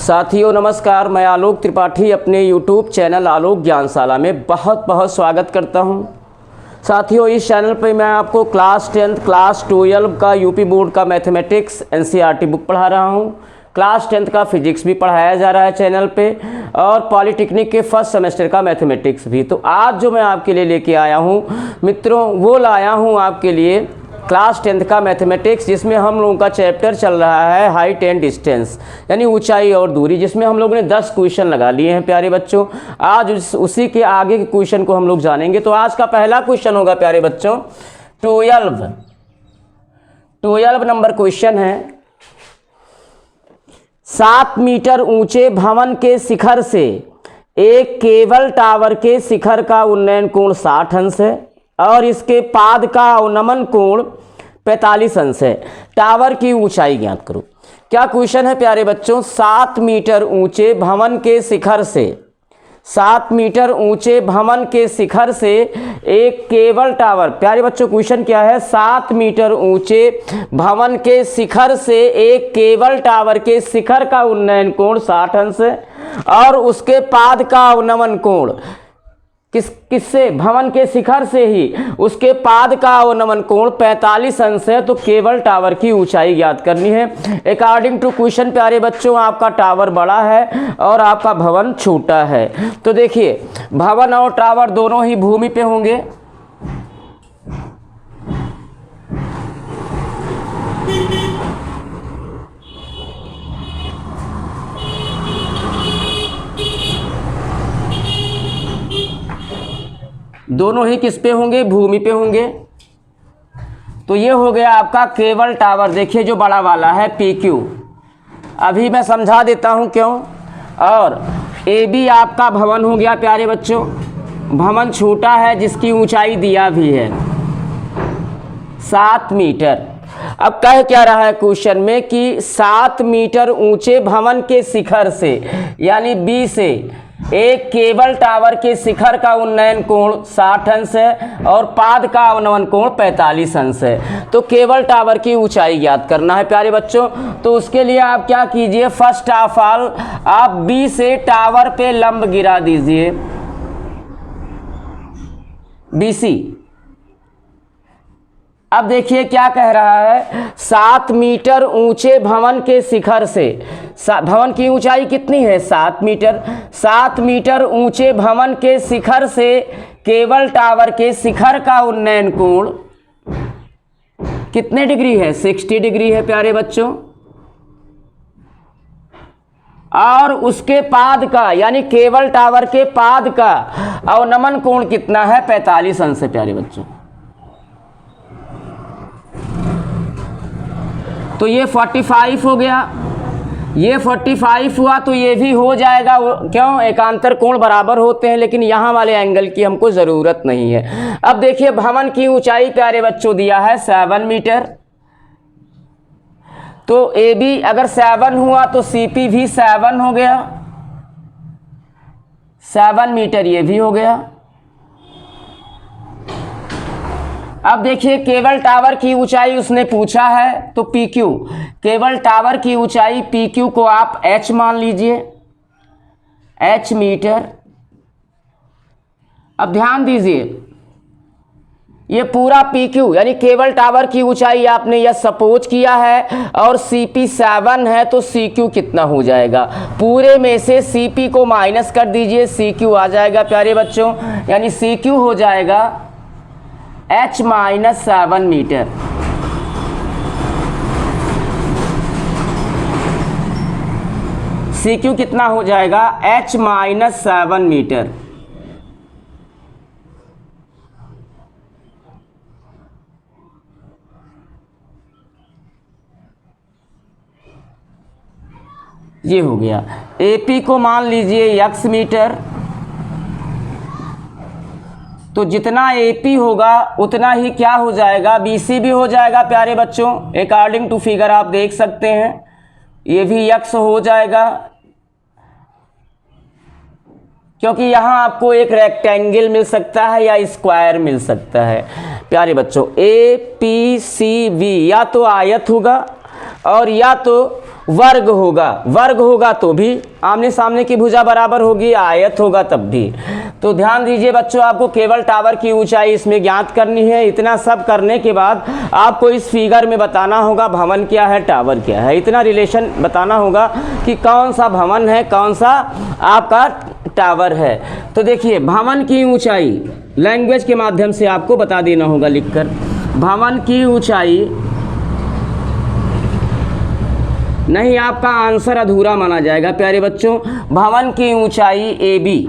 साथियों नमस्कार, मैं आलोक त्रिपाठी अपने YouTube चैनल आलोक ज्ञानशाला में बहुत बहुत स्वागत करता हूं। साथियों इस चैनल पर मैं आपको क्लास 10 क्लास 12 का यूपी बोर्ड का मैथमेटिक्स एनसीईआरटी बुक पढ़ा रहा हूं। क्लास 10 का फिजिक्स भी पढ़ाया जा रहा है चैनल पे और पॉलिटेक्निक के फर्स्ट सेमेस्टर का मैथमेटिक्स भी। तो आज जो मैं आपके लिए लेके आया हूं मित्रों, वो लाया हूं आपके लिए क्लास 10 का मैथमेटिक्स, जिसमें हम लोगों का चैप्टर चल रहा है हाइट एंड डिस्टेंस, यानी ऊंचाई और दूरी, जिसमें हम लोगों ने 10 क्वेश्चन लगा लिए हैं प्यारे बच्चों। आज उसी के आगे के क्वेश्चन को हम लोग जानेंगे। तो आज का पहला क्वेश्चन होगा प्यारे बच्चों 12 नंबर क्वेश्चन है। 7 मीटर ऊंचे भवन के शिखर से एक केबल टावर के शिखर का उन्नयन कोण 60 अंश है और इसके पाद का अवनमन कोण 45 अंश है। टावर की ऊंचाई ज्ञात करो। क्या क्वेश्चन है प्यारे बच्चों? 7 मीटर ऊंचे भवन के शिखर से 7 मीटर ऊंचे भवन के शिखर से एक केबल टावर। प्यारे बच्चों क्वेश्चन क्या है? 7 मीटर ऊंचे भवन के शिखर से एक केबल टावर के शिखर का उन्नयन कोण 60 अंश है और उसके पाद का अवनमन कोण किससे? भवन के शिखर से ही उसके पाद का अवनमन कोण 45 अंश है। तो केबल टावर की ऊंचाई ज्ञात करनी है। अकॉर्डिंग टू क्वेश्चन प्यारे बच्चों आपका टावर बड़ा है और आपका भवन छोटा है। तो देखिए भवन और टावर दोनों ही भूमि पे होंगे। दोनों ही किस पे होंगे? भूमि पे होंगे। तो ये हो गया आपका केबल टावर। देखिए जो बड़ा वाला है PQ, अभी मैं समझा देता हूं क्यों। और AB आपका भवन हो गया प्यारे बच्चों। भवन छोटा है जिसकी ऊंचाई दिया भी है 7 मीटर। अब कह क्या रहा है क्वेश्चन में कि 7 मीटर ऊंचे भवन के शिखर से यानी B से एक केबल टावर के शिखर का उन्नयन कोण 60 अंश है और पाद का अवनमन कोण 45 अंश है। तो केबल टावर की ऊंचाई ज्ञात करना है प्यारे बच्चों। तो उसके लिए आप क्या कीजिए, फर्स्ट ऑफ ऑल आप B से टावर पे लंब गिरा दीजिए BC। अब देखिए क्या कह रहा है, 7 मीटर ऊंचे भवन के शिखर से, भवन की ऊंचाई कितनी है? 7 मीटर। 7 मीटर ऊंचे भवन के शिखर से केबल टावर के शिखर का उन्नयन कोण कितने डिग्री है? 60 डिग्री है प्यारे बच्चों। और उसके पाद का यानी केबल टावर के पाद का अवनमन कोण कितना है? 45 अंश है प्यारे बच्चों। तो ये 45 हो गया, ये 45 हुआ तो ये भी हो जाएगा। क्यों? एकांतर कोण बराबर होते हैं, लेकिन यहाँ वाले एंगल की हमको ज़रूरत नहीं है। अब देखिए भवन की ऊंचाई प्यारे बच्चों दिया है 7 मीटर। तो AB अगर 7 हुआ तो CP भी 7 हो गया, 7 मीटर ये भी हो गया। अब देखिए केबल टावर की ऊंचाई उसने पूछा है तो PQ, केबल टावर की ऊंचाई PQ को आप H मान लीजिए, H मीटर। अब ध्यान दीजिए ये पूरा PQ यानी केबल टावर की ऊंचाई आपने यह सपोज किया है और CP 7 है तो CQ कितना हो जाएगा? पूरे में से CP को माइनस कर दीजिए, CQ आ जाएगा प्यारे बच्चों। यानी CQ हो जाएगा H माइनस 7 मीटर। CQ कितना हो जाएगा? H minus 7 metre. ये हो गया। AP को मान लीजिए X मीटर। तो जितना AP होगा उतना ही क्या हो जाएगा? BC भी हो जाएगा प्यारे बच्चों। अकॉर्डिंग टू फिगर आप देख सकते हैं ये भी X हो जाएगा, क्योंकि यहाँ आपको एक रेक्टेंगल मिल सकता है या स्क्वायर मिल सकता है प्यारे बच्चों। APCV या तो आयत होगा और या तो वर्ग होगा तो भी आमने सामने की भुजा बराबर होगी, आयत होगा तब भी। तो ध्यान दीजिए बच्चों, आपको केवल टावर की ऊंचाई इसमें ज्ञात करनी है। इतना सब करने के बाद आपको इस फिगर में बताना होगा भवन क्या है, टावर क्या है। इतना रिलेशन बताना होगा कि कौन सा भवन है, कौन सा आपका टावर है। तो देखिए, भवन की ऊंचाई लैंग्वेज के माध्यम से आपको बता देना होगा लिखकर। भवन की ऊंचाई नहीं, आपका आंसर अधूरा माना जाएगा प्यारे बच्चों। भवन की ऊंचाई ए बी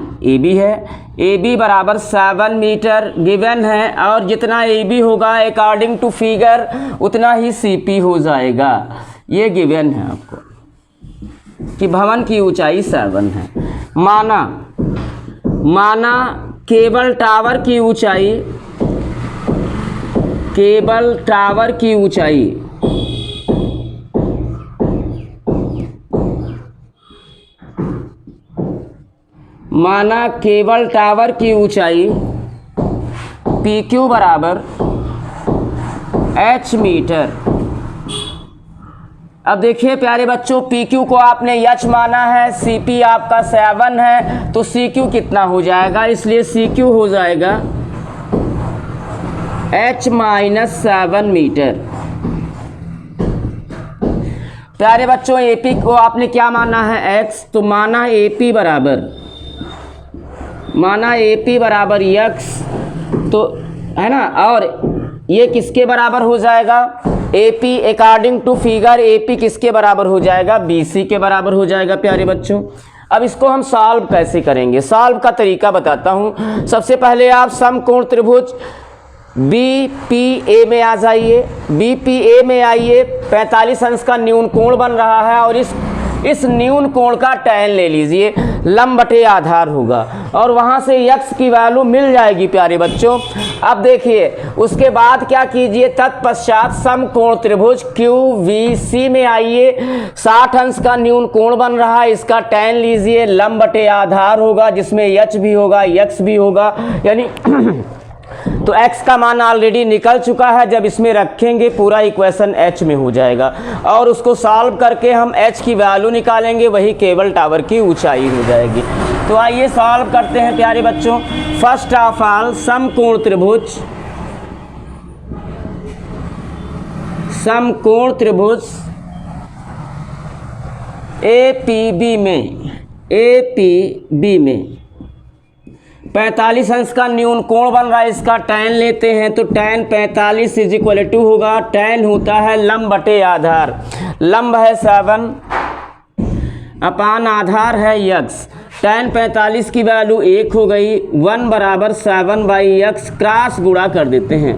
है, ए बी बराबर 7 मीटर गिवन है, और जितना ए बी होगा अकॉर्डिंग टू फिगर उतना ही सी पी हो जाएगा। ये गिवन है आपको कि भवन की ऊंचाई 7 है। माना केवल टावर की ऊंचाई, केवल टावर की ऊंचाई माना केवल टावर की ऊंचाई पी क्यू बराबर एच मीटर। अब देखिए प्यारे बच्चों, पी क्यू को आपने एच माना है, सी पी आपका 7 है, तो सी क्यू कितना हो जाएगा, इसलिए सी क्यू हो जाएगा एच माइनस 7 मीटर। प्यारे बच्चों, ए पी को आपने क्या माना है, एक्स, तो माना ए पी बराबर यक्स, तो है ना, और ये किसके बराबर हो जाएगा, A P according to figure A P किसके बराबर हो जाएगा, बी सी के बराबर हो जाएगा प्यारे बच्चों। अब इसको हम सॉल्व कैसे करेंगे, सॉल्व का तरीका बताता हूँ। सबसे पहले आप समकोण त्रिभुज बी पी ए में आ जाइए, बी पी ए में आइए, 45 अंश का न्यून कोण बन रहा है, और इस न्यून कोण का tan ले लीजिए, लंब बटे आधार होगा, और वहां से x की वैल्यू मिल जाएगी प्यारे बच्चों। अब देखिए, उसके बाद क्या कीजिए, तत्पश्चात समकोण त्रिभुज QVC में आइए, 60 अंश का न्यून कोण बन रहा है, इसका tan लीजिए, लंब बटे आधार होगा, जिसमें h भी होगा, x भी होगा, यानी तो x का मान ऑलरेडी निकल चुका है। जब इसमें रखेंगे पूरा इक्वेशन h में हो जाएगा, और उसको सॉल्व करके हम h की वैल्यू निकालेंगे, वही केवल टावर की ऊंचाई हो जाएगी। तो आइए सॉल्व करते हैं प्यारे बच्चों। फर्स्ट ऑफ ऑल, समकोण त्रिभुज APB में 45 अंश का न्यून कोण बन रहा है, इसका tan लेते हैं, तो tan 45 इज इक्वल टू होगा, tan होता है लंब बटे आधार, लंब है 7 अपान आधार है x, tan 45 की वैल्यू 1 हो गई, 1 बराबर 7/x, क्रॉस गुणा कर देते हैं,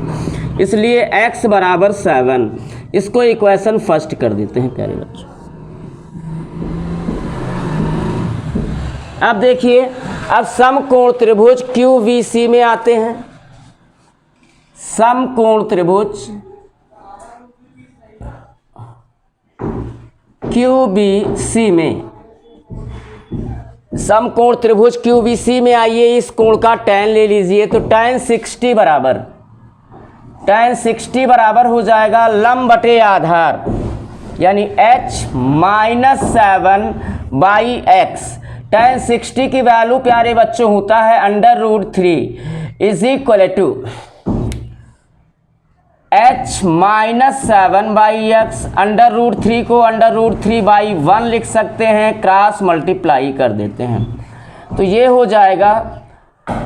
इसलिए x बराबर 7। इसको इक्वेशन फर्स्ट कर देते हैं प्यारे बच्चों। अब देखिए, अब समकोण त्रिभुज QVC में आते हैं। समकोण त्रिभुज QVC में, समकोण त्रिभुज QVC में आइए, इस कोण का tan ले लीजिए, तो tan 60 बराबर हो जाएगा लंब बटे आधार, यानी h माइनस 7/x। tan 60 की वैल्यू प्यारे बच्चों होता है √3 is equal to h minus 7/x। √3 को √3/1 लिख सकते हैं, क्रॉस मल्टीप्लाई कर देते हैं, तो ये हो जाएगा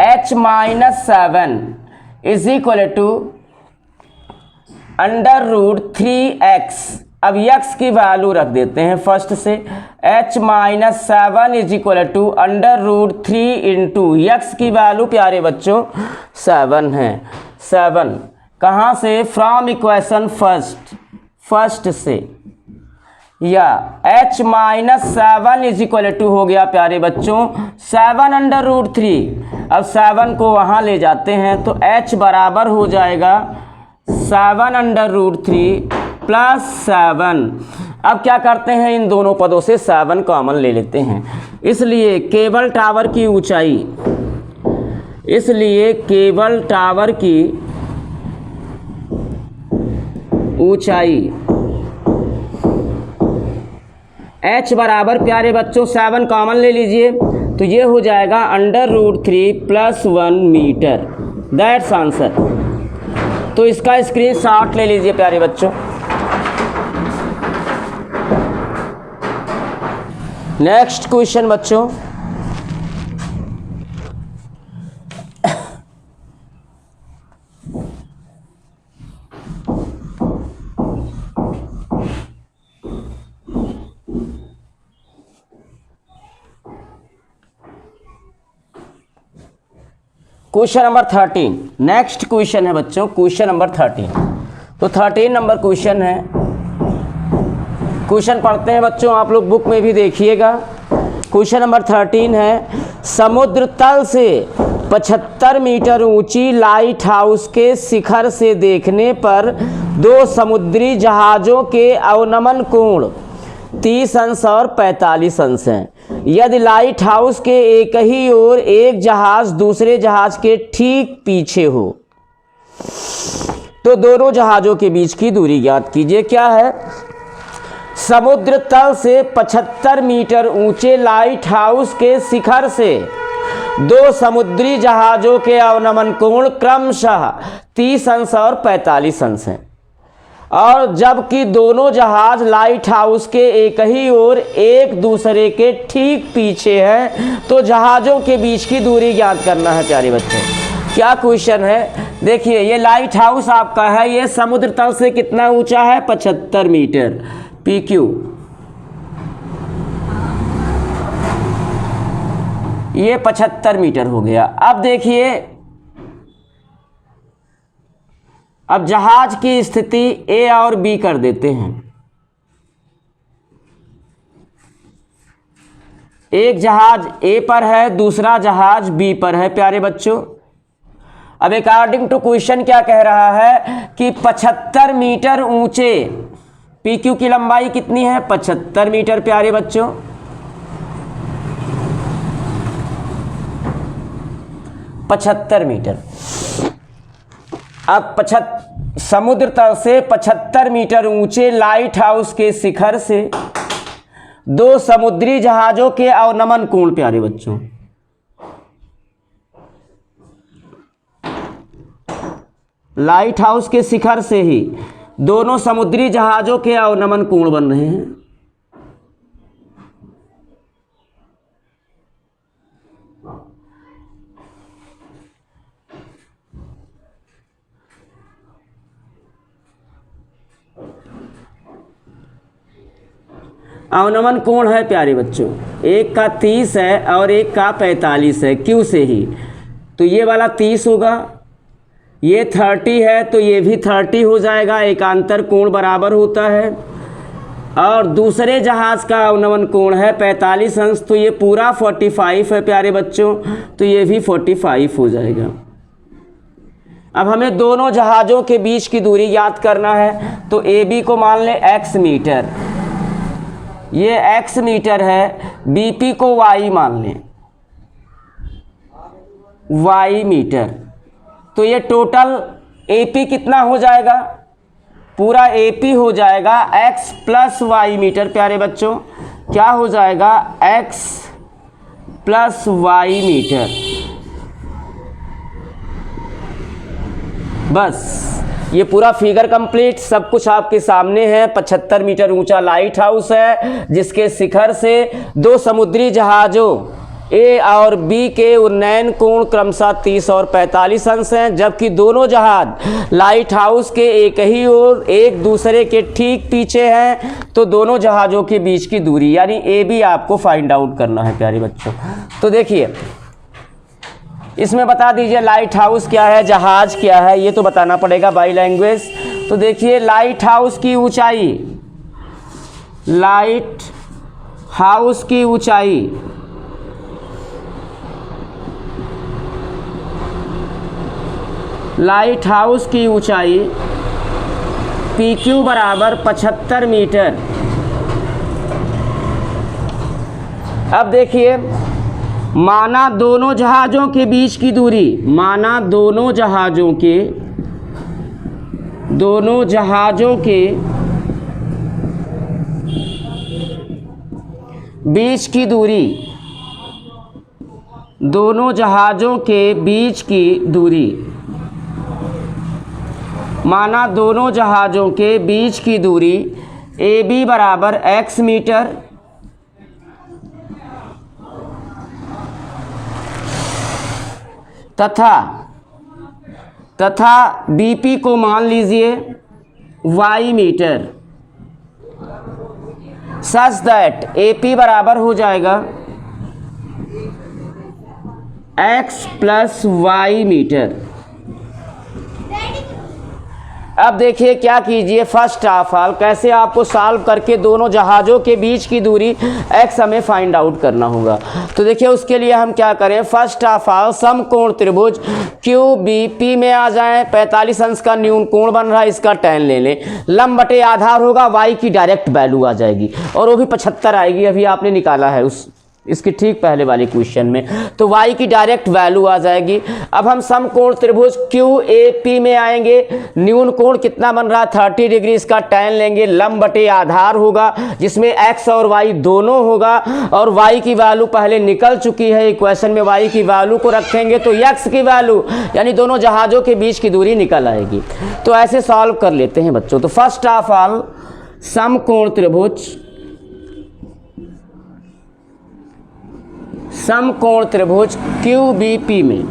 h minus 7 is equal to √3x। अब x की वैल्यू रख देते हैं फर्स्ट से, h minus 7 is equal to √3 into x की वैल्यू प्यारे बच्चों 7 है। 7 कहाँ से, फ्रॉम इक्वेशन फर्स्ट से, या h minus 7 is equal to हो गया प्यारे बच्चों 7/√3। अब 7 को वहाँ ले जाते हैं, तो h बराबर हो जाएगा 7/√3 प्लस 7। अब क्या करते हैं, इन दोनों पदों से 7 कॉमन ले लेते हैं, इसलिए केवल टावर की ऊंचाई h बराबर प्यारे बच्चों 7 कॉमन ले लीजिए, तो ये हो जाएगा √3 + 1 मीटर, दैट्स आंसर। तो इसका स्क्रीनशॉट ले लीजिए प्यारे बच्चों। नेक्स्ट क्वेश्चन बच्चों, क्वेश्चन नंबर 13। नेक्स्ट क्वेश्चन है बच्चों क्वेश्चन नंबर 13। तो 13 नंबर क्वेश्चन है। क्वेश्चन पढ़ते हैं बच्चों, आप लोग बुक में भी देखिएगा। क्वेश्चन नंबर 13 है, समुद्र तल से 75 मीटर ऊंची लाइट हाउस के शिखर से देखने पर 2 समुद्री जहाज़ों के अवनमन कोण 30 अंश और 45 अंश हैं। यदि लाइट हाउस के एक ही ओर एक जहाज़ दूसरे जहाज़ के ठीक पीछे हो तो दोनों जहाज़ों के बीच की दूरी ज्ञात कीजिए। क्या है? समुद्र तल से 75 मीटर ऊंचे लाइट हाउस के शिखर से 2 समुद्री जहाज़ों के अवनमन कोण क्रमशः 30 अंश और 45 अंश हैं, और जबकि दोनों जहाज़ लाइट हाउस के एक ही ओर एक दूसरे के ठीक पीछे हैं, तो जहाज़ों के बीच की दूरी ज्ञात करना है प्यारे बच्चों। क्या क्वेश्चन है? देखिए, ये लाइट हाउस आपका है, ये समुद्र तल से कितना ऊंचा है? 75 मीटर PQ। ये 75 मीटर हो गया। अब देखिए, अब जहाज की स्थिति A और B कर देते हैं। एक जहाज A पर है, दूसरा जहाज B पर है प्यारे बच्चों। अब अकॉर्डिंग टू क्वेश्चन क्या कह रहा है कि 75 मीटर ऊंचे PQ की लंबाई कितनी है? 75 मीटर प्यारे बच्चों। पचहत्तर मीटर। अब समुद्र तल से 75 मीटर ऊंचे लाइट हाउस के शिखर से 2 समुद्री जहाज़ों के अवनमन कोण प्यारे बच्चों। लाइट हाउस के शिखर से ही दोनों समुद्री जहाज़ों के अवनमन कोण बन रहे हैं। अवनमन कोण है प्यारे बच्चों, एक का 30 है और एक का 45 है Q से ही, तो ये वाला 30 होगा, ये 30 है तो ये भी 30 हो जाएगा, एकांतर कोण बराबर होता है। और दूसरे जहाज़ का अवनमन कोण है 45 अंश, तो ये पूरा 45 है प्यारे बच्चों, तो ये भी 45 हो जाएगा। अब हमें दोनों जहाज़ों के बीच की दूरी याद करना है, तो AB को मान लें x मीटर, ये x मीटर है, BP को y मान लें, y मीटर, तो ये टोटल AP कितना हो जाएगा? पूरा AP हो जाएगा x + y मीटर प्यारे बच्चों। क्या हो जाएगा? x + y metre. बस ये पूरा फिगर कंप्लीट, सब कुछ आपके सामने है। 75 मीटर ऊंचा लाइट हाउस है जिसके शिखर से 2 समुद्री जहाज़ों A और B के उन्नयन कोण क्रमशः 30 और 45 अंश हैं, जबकि दोनों जहाज लाइट हाउस के एक ही ओर एक दूसरे के ठीक पीछे हैं, तो दोनों जहाज़ों के बीच की दूरी यानी AB आपको फाइंड आउट करना है प्यारे बच्चों। तो देखिए, इसमें बता दीजिए लाइट हाउस क्या है, जहाज क्या है, ये तो बताना पड़ेगा बाई लैंग्वेज। तो देखिए, लाइट हाउस की ऊंचाई, लाइट हाउस की ऊंचाई लाइट हाउस की ऊंचाई PQ बराबर 75 मीटर। अब देखिए, माना दोनों जहाज़ों के बीच की दूरी, माना दोनों जहाज़ों के बीच की दूरी, दोनों जहाज़ों के बीच की दूरी, माना दोनों जहाज़ों के बीच की दूरी AB बराबर x मीटर तथा BP को मान लीजिए y metre, such that AP बराबर हो जाएगा x प्लस y मीटर। अब देखिए क्या कीजिए, फर्स्ट ऑफ ऑल कैसे आपको सॉल्व करके दोनों जहाज़ों के बीच की दूरी x हमें फाइंड आउट करना होगा। तो देखिए उसके लिए हम क्या करें, फर्स्ट ऑफ ऑल समकोण त्रिभुज QBP में आ जाएं, 45 अंश का न्यून कोण बन रहा है, इसका tan ले लें, लंब बटे आधार होगा, y की डायरेक्ट वैल्यू आ जाएगी और वो भी 75 आएगी, अभी आपने निकाला है इसके ठीक पहले वाले क्वेश्चन में, तो y की डायरेक्ट वैल्यू आ जाएगी। अब हम समकोण त्रिभुज QAP में आएंगे, न्यून कोण कितना बन रहा है 30 डिग्री, इसका tan लेंगे, लंब बटे आधार होगा जिसमें x और y दोनों होगा और y की वैल्यू पहले निकल चुकी है इक्वेशन में, y की वैल्यू को रखेंगे तो x की वैल्यू यानी दोनों जहाज़ों के बीच की दूरी निकल आएगी। तो ऐसे सॉल्व कर लेते हैं बच्चों। तो फर्स्ट ऑफ ऑल समकोण त्रिभुज QBP में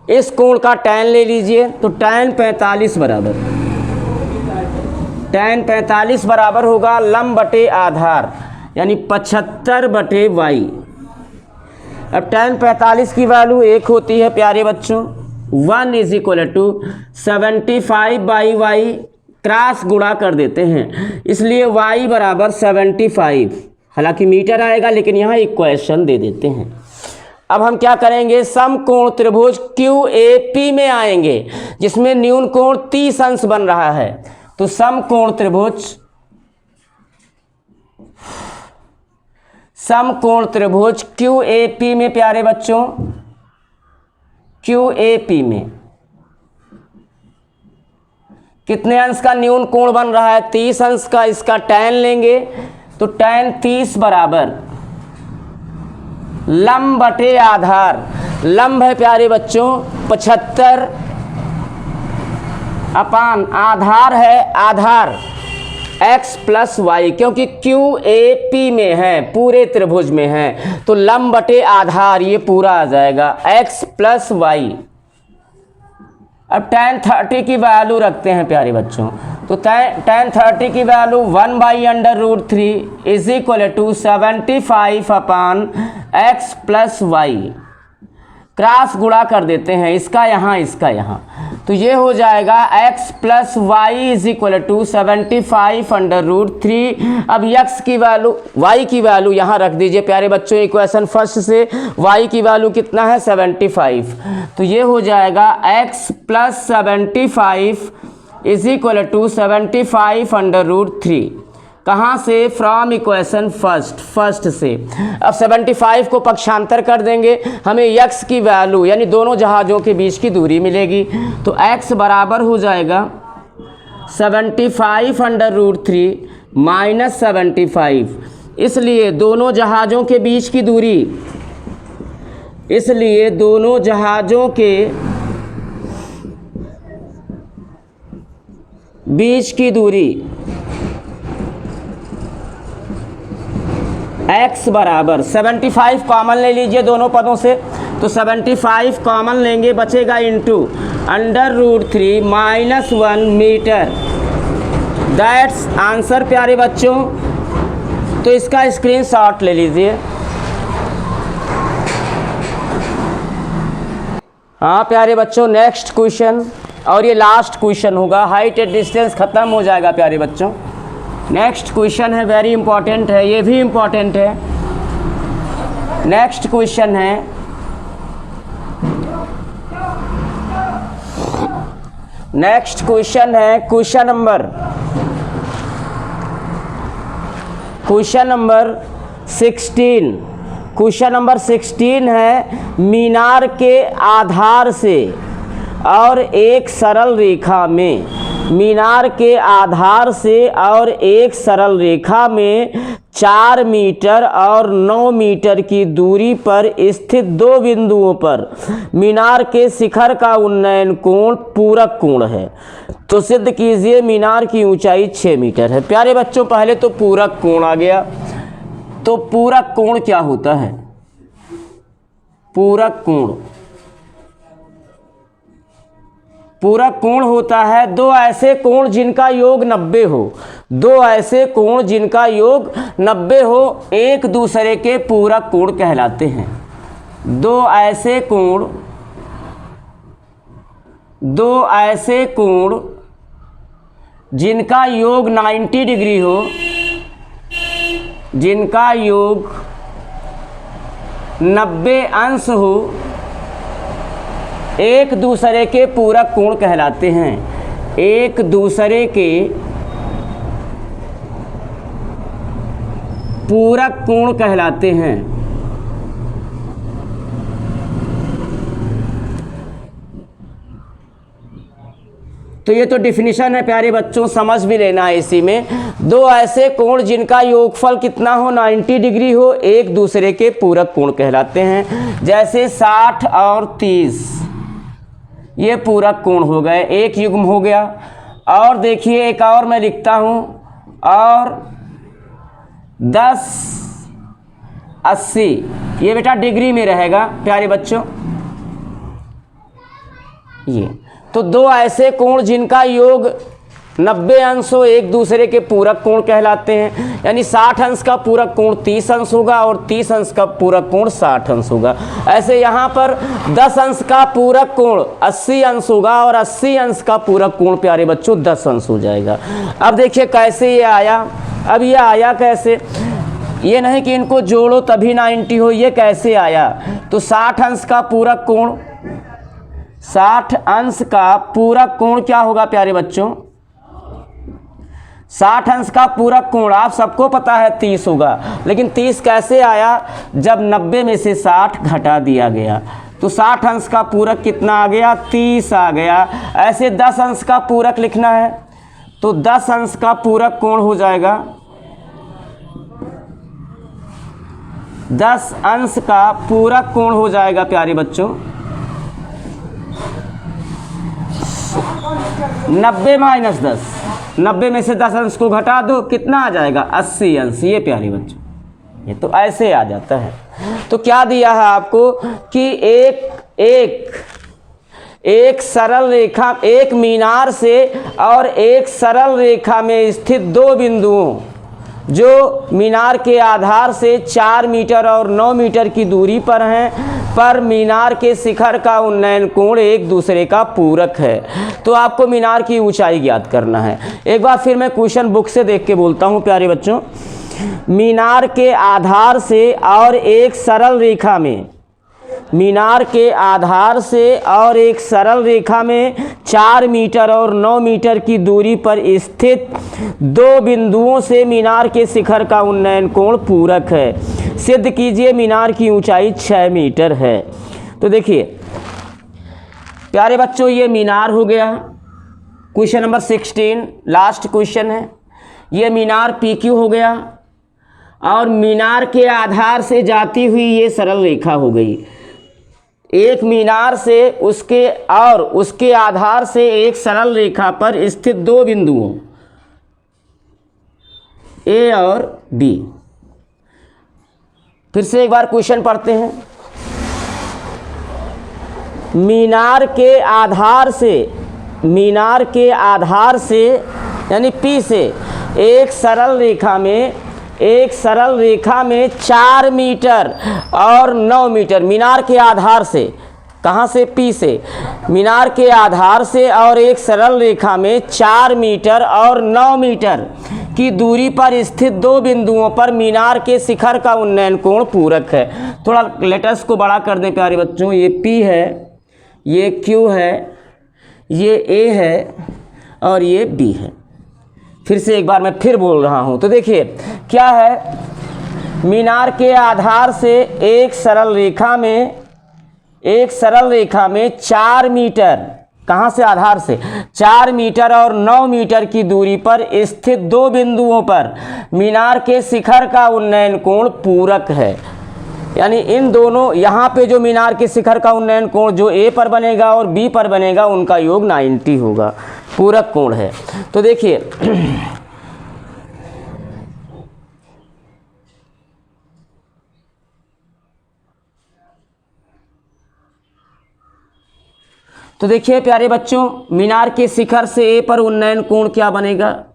इस कोण का tan ले लीजिए, तो tan 45 बराबर होगा लंब बटे आधार यानी 75 बटे y। अब tan 45 की वैल्यू 1 होती है प्यारे बच्चों, 1 is equal to 75 by y, cross गुणा कर देते हैं इसलिए y बराबर 75, हालांकि मीटर आएगा लेकिन यहाँ इक्वेशन दे देते हैं। अब हम क्या करेंगे, समकोण त्रिभुज QAP में आएंगे जिसमें न्यून कोण 30 अंश बन रहा है। तो समकोण त्रिभुज QAP में प्यारे बच्चों, QAP में कितने अंश का न्यून कोण बन रहा है 30 अंश का, इसका tan लेंगे तो tan 30 बराबर लंब बटे आधार, लंब है प्यारे बच्चों 75 अपान आधार है आधार x प्लस y, क्योंकि QAP में है पूरे त्रिभुज में है तो लंब बटे आधार ये पूरा आ जाएगा x प्लस y। अब tan 30 की वैल्यू रखते हैं प्यारे बच्चों, तो tan 30 की value 1/√3 is equal to 75 upon x plus y, cross गुणा कर देते हैं इसका यहाँ इसका यहाँ, तो ये हो जाएगा x plus y is equal to 75/√3। अब x की वैल्यू y की वैल्यू यहाँ रख दीजिए प्यारे बच्चों, इक्वेशन फर्स्ट से y की वैल्यू कितना है 75, तो ये हो जाएगा x plus 75 is equal to 75/√3। कहाँ से, फ्रॉम इक्वेशन फर्स्ट से। अब 75 को पक्षांतर कर देंगे, हमें x की वैल्यू यानी दोनों जहाज़ों के बीच की दूरी मिलेगी, तो x बराबर हो जाएगा 75/√3 माइनस 75, इसलिए दोनों जहाज़ों के बीच की दूरी, इसलिए दोनों जहाज़ों के बीच की दूरी x बराबर 75 कॉमन ले लीजिए दोनों पदों से, तो 75 कॉमन लेंगे, बचेगा into √3 minus 1 metre, that's answer प्यारे बच्चों। तो इसका स्क्रीनशॉट ले लीजिए। हाँ प्यारे बच्चों, नेक्स्ट क्वेश्चन, और ये लास्ट क्वेश्चन होगा, हाइट एट डिस्टेंस खत्म हो जाएगा प्यारे बच्चों। नेक्स्ट क्वेश्चन है, वेरी इंपॉर्टेंट है, ये भी इंपॉर्टेंट है। नेक्स्ट क्वेश्चन है, क्वेश्चन नंबर 16। क्वेश्चन नंबर 16 है, मीनार के आधार से और एक सरल रेखा में मीनार के आधार से और एक सरल रेखा में 4 मीटर और 9 मीटर की दूरी पर स्थित दो बिंदुओं पर मीनार के शिखर का उन्नयन कोण पूरक कोण है। तो सिद्ध कीजिए मीनार की ऊंचाई 6 मीटर है। प्यारे बच्चों, पहले तो पूरक कोण आ गया। तो पूरक कोण क्या होता है? पूरक कोण, पूरक कोण होता है दो ऐसे कोण जिनका योग 90 हो। दो ऐसे कोण जिनका योग 90 हो एक दूसरे के पूरक कोण कहलाते हैं। दो ऐसे कोण जिनका योग 90 डिग्री हो, जिनका योग 90 अंश हो, एक दूसरे के पूरक कोण कहलाते हैं। एक दूसरे के पूरक कोण कहलाते हैं। तो ये तो डिफिनीशन है प्यारे बच्चों, समझ भी लेना है इसी में। दो ऐसे कोण जिनका योगफल कितना हो, 90 डिग्री हो, एक दूसरे के पूरक कोण कहलाते हैं। जैसे 60 और 30 ये पूरक कोण हो गए, एक युग्म हो गया। और देखिए एक और मैं लिखता हूं, और 10 80 ये बेटा डिग्री में रहेगा प्यारे बच्चों। ये तो दो ऐसे कोण जिनका योग 90 अंश हो एक दूसरे के पूरक कोण कहलाते हैं। यानी 60 अंश का पूरक कोण 30 अंश होगा और 30 अंश का पूरक कोण 60 अंश होगा। ऐसे यहाँ पर 10 अंश का पूरक कोण 80 अंश होगा और 80 अंश का पूरक कोण प्यारे बच्चों 10 अंश हो जाएगा। अब देखिए कैसे ये आया। अब ये आया कैसे, ये नहीं कि इनको जोड़ो तभी 90 हो, ये कैसे आया। तो 60 अंश का पूरक कोण, 60 अंश का पूरक कोण क्या होगा प्यारे बच्चों? 60 अंश का पूरक कोण आप सबको पता है 30 होगा, लेकिन 30 कैसे आया? जब 90 में से 60 घटा दिया गया। तो 60 अंश का पूरक कितना आ गया? 30 आ गया। ऐसे 10 अंश का पूरक लिखना है तो 10 अंश का पूरक कोण हो जाएगा, 10 अंश का पूरक कोण हो जाएगा प्यारे बच्चों 90 माइनस 10। 90 में से 10 अंश को घटा दो, कितना आ जाएगा? 80 अंश। ये प्यारे बच्चों ये तो ऐसे आ जाता है। तो क्या दिया है आपको कि एक सरल रेखा, एक मीनार से और एक सरल रेखा में स्थित दो बिंदुओं जो मीनार के आधार से 4 मीटर और 9 मीटर की दूरी पर हैं, पर मीनार के शिखर का उन्नयन कोण एक दूसरे का पूरक है। तो आपको मीनार की ऊंचाई ज्ञात करना है। एक बार फिर मैं क्वेश्चन बुक से देख के बोलता हूं प्यारे बच्चों। मीनार के आधार से और एक सरल रेखा में, मीनार के आधार से और एक सरल रेखा में 4 मीटर और 9 मीटर की दूरी पर स्थित दो बिंदुओं से मीनार के शिखर का उन्नयन कोण पूरक है। सिद्ध कीजिए मीनार की ऊंचाई 6 मीटर है। तो देखिए प्यारे बच्चों ये मीनार हो गया। क्वेश्चन नंबर 16 लास्ट क्वेश्चन है। ये मीनार PQ हो गया और मीनार के आधार से जाती हुई ये सरल रेखा हो गई। एक मीनार से उसके आधार से एक सरल रेखा पर स्थित दो बिंदुओं A और B। फिर से एक बार क्वेश्चन पढ़ते हैं। मीनार के आधार से यानी P से एक सरल रेखा में 4 मीटर और 9 मीटर, मीनार के आधार से, कहाँ से? P से। मीनार के आधार से और एक सरल रेखा में 4 मीटर और 9 मीटर की दूरी पर स्थित दो बिंदुओं पर मीनार के शिखर का उन्नयन कोण पूरक है। थोड़ा लेटर्स को बड़ा कर दें प्यारे बच्चों। ये P है, ये Q है, ये A है और ये B है। फिर से एक बार मैं फिर बोल रहा हूं। तो देखिए क्या है, मीनार के आधार से एक सरल रेखा में 4 मीटर, कहाँ से? आधार से। 4 मीटर और 9 मीटर की दूरी पर स्थित दो बिंदुओं पर मीनार के शिखर का उन्नयन कोण पूरक है। यानी इन दोनों, यहाँ पे जो मीनार के शिखर का उन्नयन कोण जो ए पर बनेगा और बी पर बनेगा उनका योग 90 होगा, पूरक कोण है। तो देखिए तो देखिए प्यारे बच्चों, मीनार के शिखर से ए पर उन्नयन कोण क्या बनेगा?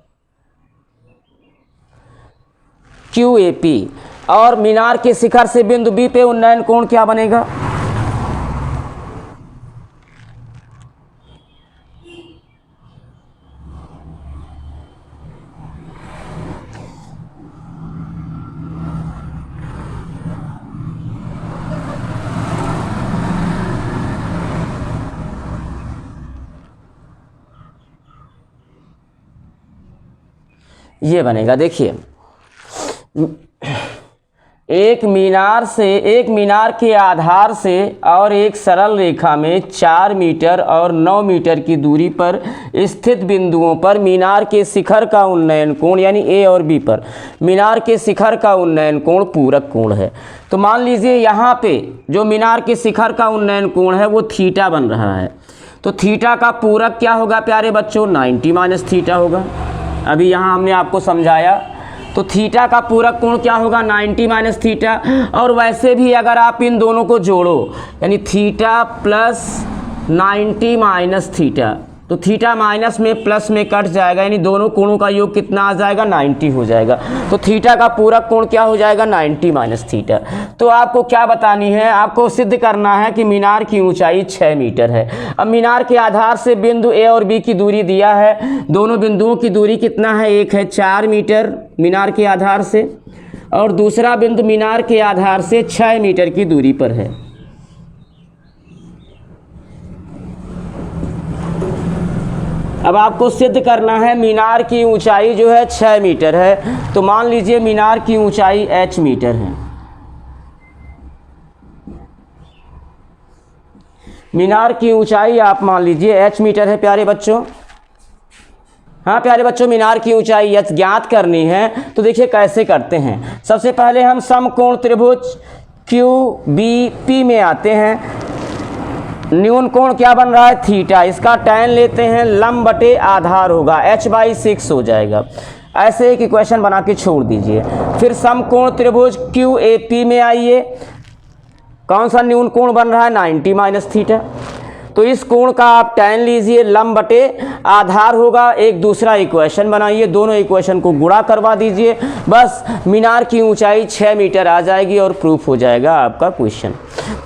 QAP। और मीनार के शिखर से बिंदु बी पे उन्नयन कोण क्या बनेगा? ये बनेगा। देखिए एक मीनार के आधार से और एक सरल रेखा में 4 मीटर और 9 मीटर की दूरी पर स्थित बिंदुओं पर मीनार के शिखर का उन्नयन कोण, यानी ए और बी पर मीनार के शिखर का उन्नयन कोण पूरक कोण है। तो मान लीजिए यहाँ पे जो मीनार के शिखर का उन्नयन कोण है वो थीटा बन रहा है। तो थीटा का पूरक क्या होगा प्यारे बच्चों? 90 माइनस थीटा होगा। अभी यहाँ हमने आपको समझाया। तो थीटा का पूरक कोण क्या होगा? 90 माइनस थीटा। और वैसे भी अगर आप इन दोनों को जोड़ो, यानी थीटा प्लस 90 माइनस थीटा, तो थीटा माइनस में प्लस में कट जाएगा, यानी दोनों कोणों का योग कितना आ जाएगा? 90 हो जाएगा। तो थीटा का पूरक कोण क्या हो जाएगा? 90 माइनस थीटा। तो आपको क्या बतानी है? आपको सिद्ध करना है कि मीनार की ऊंचाई 6 मीटर है। अब मीनार के आधार से बिंदु ए और बी की दूरी दिया है। दोनों बिंदुओं की दूरी कितना है? एक है 4 मीटर मीनार के आधार से, और दूसरा बिंदु मीनार के आधार से 6 मीटर की दूरी पर है। अब आपको सिद्ध करना है मीनार की ऊंचाई जो है 6 मीटर है। तो मान लीजिए मीनार की ऊंचाई h मीटर है। मीनार की ऊंचाई आप मान लीजिए h मीटर है प्यारे बच्चों। हाँ प्यारे बच्चों, मीनार की ऊंचाई h ज्ञात करनी है। तो देखिए कैसे करते हैं। सबसे पहले हम समकोण त्रिभुज QBP में आते हैं। न्यून कोण क्या बन रहा है? थीटा। इसका tan लेते हैं, लंब बटे आधार होगा, h/6 हो जाएगा। ऐसे एक इक्वेशन बना के छोड़ दीजिए। फिर समकोण त्रिभुज QAP में आइए। कौन सा न्यून कोण बन रहा है? 90 माइनस थीटा। तो इस कोण का आप tan लीजिए, लंब बटे आधार होगा। एक दूसरा इक्वेशन बनाइए, दोनों इक्वेशन को गुणा करवा दीजिए, बस मीनार की ऊंचाई 6 मीटर आ जाएगी और प्रूफ हो जाएगा आपका क्वेश्चन।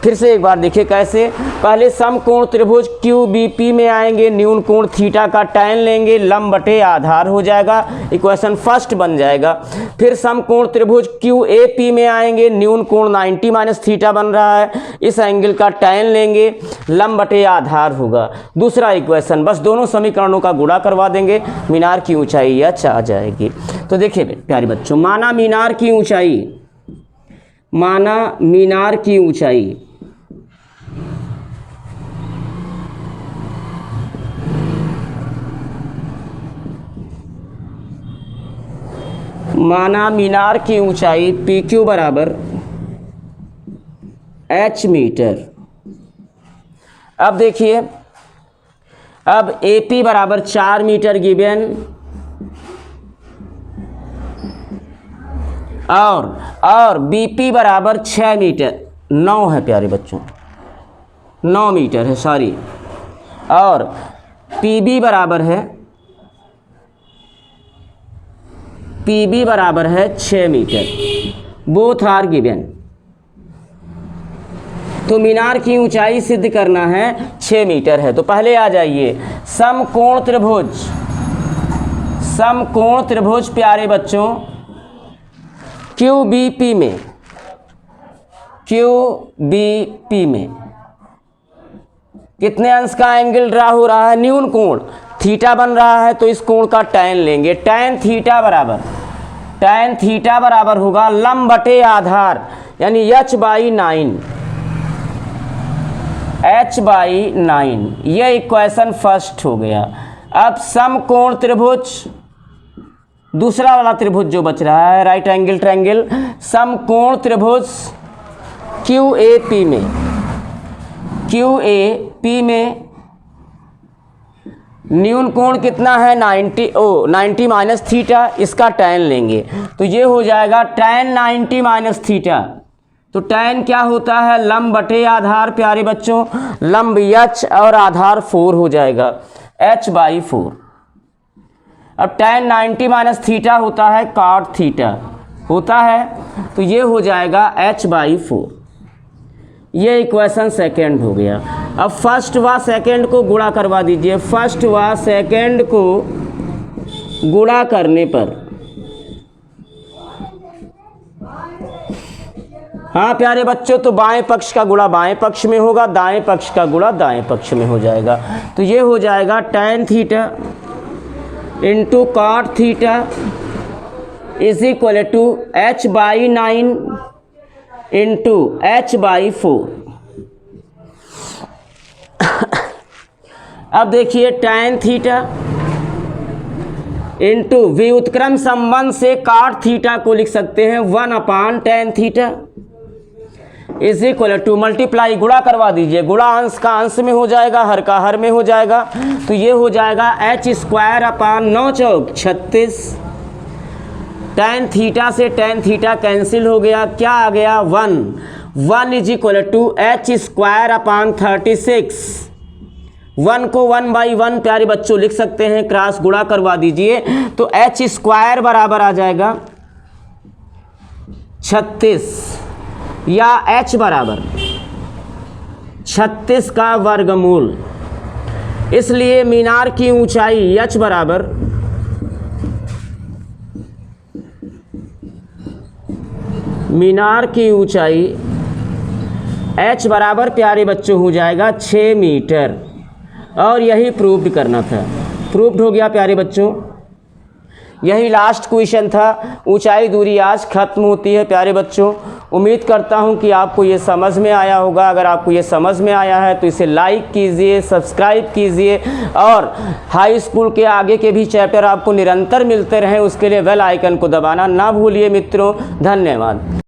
फिर से एक बार देखिए कैसे। पहले समकोण त्रिभुज QBP में आएंगे, न्यून कोण थीटा का tan लेंगे, लंब बटे आधार हो जाएगा, इक्वेशन फर्स्ट बन जाएगा। फिर समकोण त्रिभुज QAP में आएंगे, न्यून कोण 90 माइनस थीटा बन रहा है, इस एंगल का tan लेंगे, लंब बटे आधार होगा, दूसरा इक्वेशन। बस दोनों समीकरणों का गुणा करवा देंगे, मीनार की ऊंचाई h आ जाएगी। तो देखिए प्यारे बच्चों, माना मीनार की ऊंचाई PQ बराबर h मीटर। अब देखिए, अब AP बराबर 4 मीटर गिवन, और BP बराबर 6 मीटर, 9 है प्यारे बच्चों, 9 मीटर है, सॉरी। और PB बराबर है 6 मीटर। Both are given. तो मीनार की ऊंचाई सिद्ध करना है 6 मीटर है। तो पहले आ जाइए, समकोण त्रिभुज प्यारे बच्चों QBP में कितने अंश का एंगल ड्रा हो रहा है? न्यून कोण थीटा बन रहा है, तो इस कोण का tan लेंगे। tan थीटा बराबर होगा लंब बटे आधार, यानी h/9 h/9। ये इक्वेशन फर्स्ट हो गया। अब समकोण त्रिभुज, दूसरा वाला त्रिभुज जो बच रहा है राइट एंगल ट्रायंगल, समकोण त्रिभुज QAP में न्यून कोण कितना है 90 माइनस थीटा, इसका tan लेंगे तो ये हो जाएगा tan 90 माइनस थीटा। तो tan क्या होता है, लंब बटे आधार प्यारे बच्चों, लंब h और आधार 4 हो जाएगा h/4। अब tan 90 माइनस थीटा होता है cot थीटा होता है, तो ये हो जाएगा h/4। ये इक्वेशन सेकेंड हो गया। अब फर्स्ट व सेकेंड को गुणा करवा दीजिए। फर्स्ट व सेकेंड को गुणा करने पर, हाँ प्यारे बच्चों, तो बाएं पक्ष का गुणा बाएं पक्ष में होगा, दाएं पक्ष का गुणा दाएं पक्ष में हो जाएगा। तो ये हो जाएगा tan theta into cot theta is equal to h/9 into h/4। अब देखिए tan थीटा इंटू व्युत्क्रम संबंध से cot थीटा को लिख सकते हैं 1/tan theta is equal to multiply, गुणा करवा दीजिए, गुणा अंश का अंश में हो जाएगा, हर का हर में हो जाएगा। तो ये हो जाएगा h²/9 चौक 36। tan थीटा से tan थीटा कैंसिल हो गया, क्या आ गया 1 इज इक्वल टू h²/36। 1 को 1/1 प्यारे बच्चों लिख सकते हैं, क्रॉस गुणा करवा दीजिए तो h² बराबर आ जाएगा 36 या h बराबर 36 का वर्गमूल। इसलिए मीनार की ऊंचाई h बराबर मीनार की ऊंचाई h बराबर प्यारे बच्चों हो जाएगा 6 मीटर। और यही प्रूव्ड करना था, प्रूव्ड हो गया प्यारे बच्चों। यही लास्ट क्वेश्चन था। ऊंचाई दूरी आज खत्म होती है प्यारे बच्चों। उम्मीद करता हूं कि आपको ये समझ में आया होगा। अगर आपको ये समझ में आया है तो इसे लाइक कीजिए, सब्सक्राइब कीजिए और हाई स्कूल के आगे के भी चैप्टर आपको निरंतर मिलते रहें, उसके लिए बेल आइकन को दबाना ना भूलिए मित्रों। धन्यवाद।